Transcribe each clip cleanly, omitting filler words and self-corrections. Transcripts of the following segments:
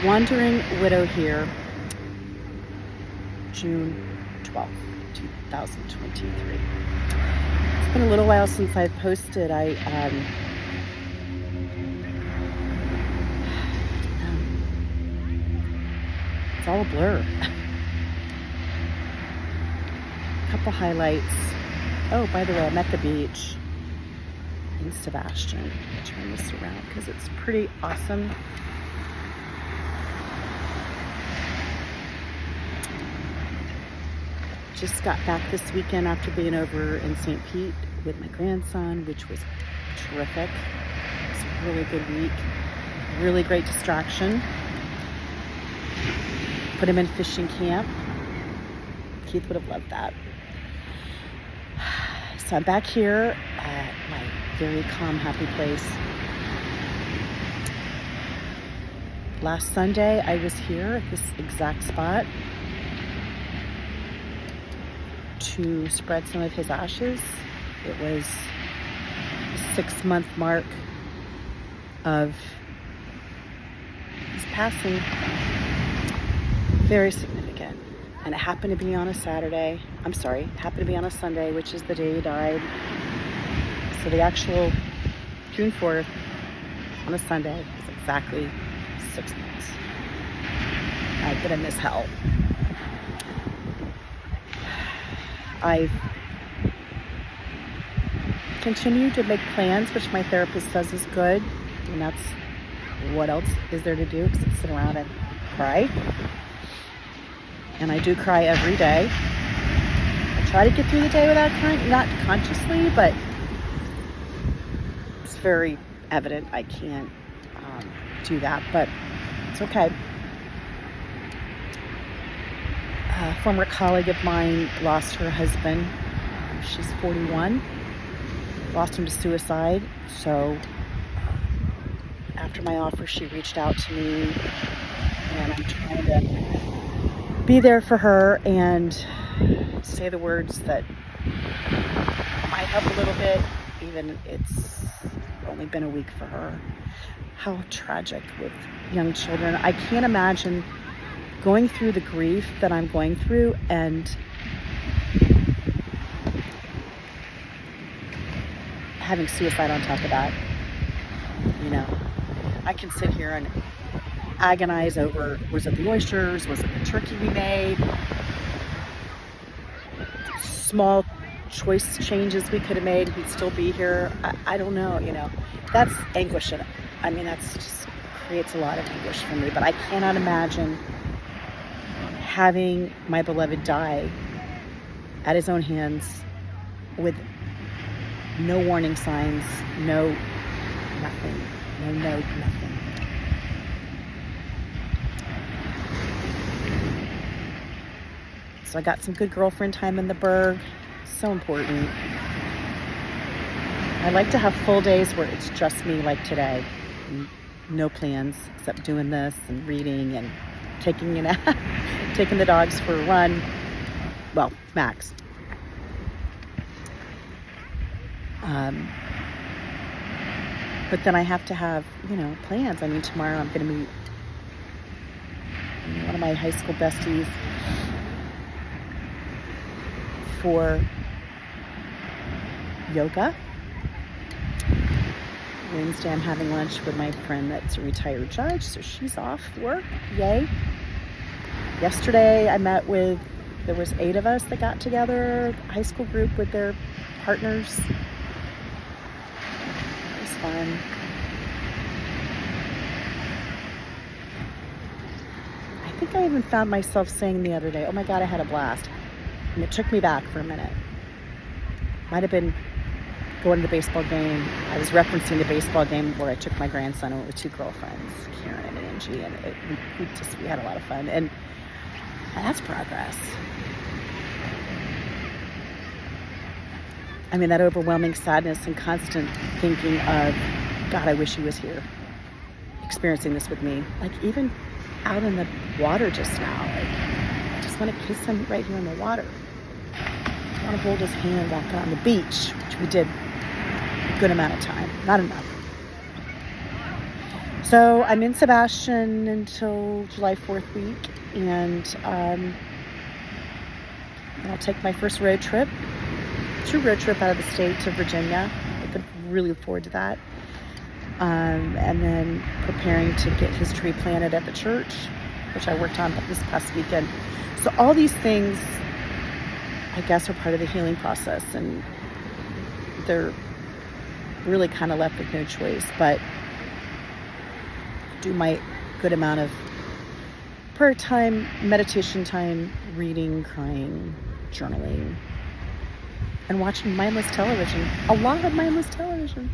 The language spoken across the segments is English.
Wandering Widow here, June 12th, 2023. It's been a little while since I've posted. It's all a blur. A couple highlights. Oh, by the way, I'm at the beach in Sebastian. I'll turn this around because it's pretty awesome. Just got back this weekend after being over in St. Pete with my grandson, which was terrific. It's a really good week. Really great distraction. Put him in fishing camp. Keith would have loved that. So I'm back here at my very calm, happy place. Last Sunday, I was here at this exact spot to spread some of his ashes. It was the 6-month mark of his passing. Very significant. And it happened to be on a Saturday. It happened to be on a Sunday, which is the day he died. So the actual June 4th on a Sunday is exactly 6 months. I've been in this hell. I've continued to make plans, which my therapist says is good. And that's what else is there to do except sit around and cry. And I do cry every day. I try to get through the day without crying, not consciously, but it's very evident I can't do that, but it's okay. A former colleague of mine lost her husband. She's 41. Lost him to suicide. So after my offer, she reached out to me, and I'm trying to be there for her and say the words that might help a little bit, even it's only been a week for her. How tragic with young children. I can't imagine going through the grief that I'm going through and having suicide on top of that. You know, I can sit here and agonize over, was it the oysters? Was it the turkey we made? Small choice changes we could have made, he'd still be here. I don't know, That's anguish. That's just creates a lot of anguish for me. But I cannot imagine having my beloved die at his own hands with no warning signs, nothing. So I got some good girlfriend time in the Berg. So important. I like to have full days where it's just me, like today. No plans except doing this and reading and taking the dogs for a run. Well, Max. But then I have to have, plans. Tomorrow I'm going to meet one of my high school besties for yoga. Wednesday I'm having lunch with my friend that's a retired judge, so she's off work. Yay. Yesterday there was 8 of us that got together, high school group with their partners. It was fun. I think I even found myself saying the other day, oh my God, I had a blast. And it took me back for a minute. Might have been going to the baseball game. I was referencing the baseball game where I took my grandson and went with 2 girlfriends, Karen and Angie, and we had a lot of fun. And that's progress. That overwhelming sadness and constant thinking of, God, I wish he was here, experiencing this with me. Even out in the water just now, I just want to kiss him right here in the water. I want to hold his hand, walk on the beach, which we did a good amount of time, not enough. So I'm in Sebastian until July 4th week, and I'll take my first true road trip out of the state to Virginia. I could really look forward to that. And then preparing to get his tree planted at the church, which I worked on this past weekend. So all these things, I guess, are part of the healing process, and they're really kind of left with no choice, but do my good amount of prayer time, meditation time, reading, crying, journaling, and watching mindless television. A lot of mindless television.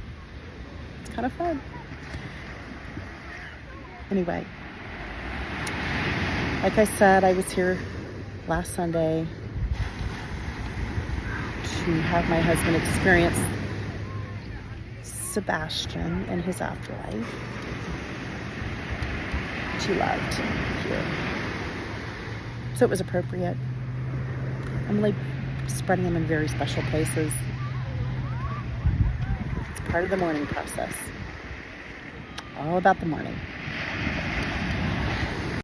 It's kind of fun. Anyway, like I said, I was here last Sunday to have my husband experience Sebastian in his afterlife, which he loved here. So it was appropriate. I'm like spreading them in very special places. It's part of the mourning process. All about the mourning.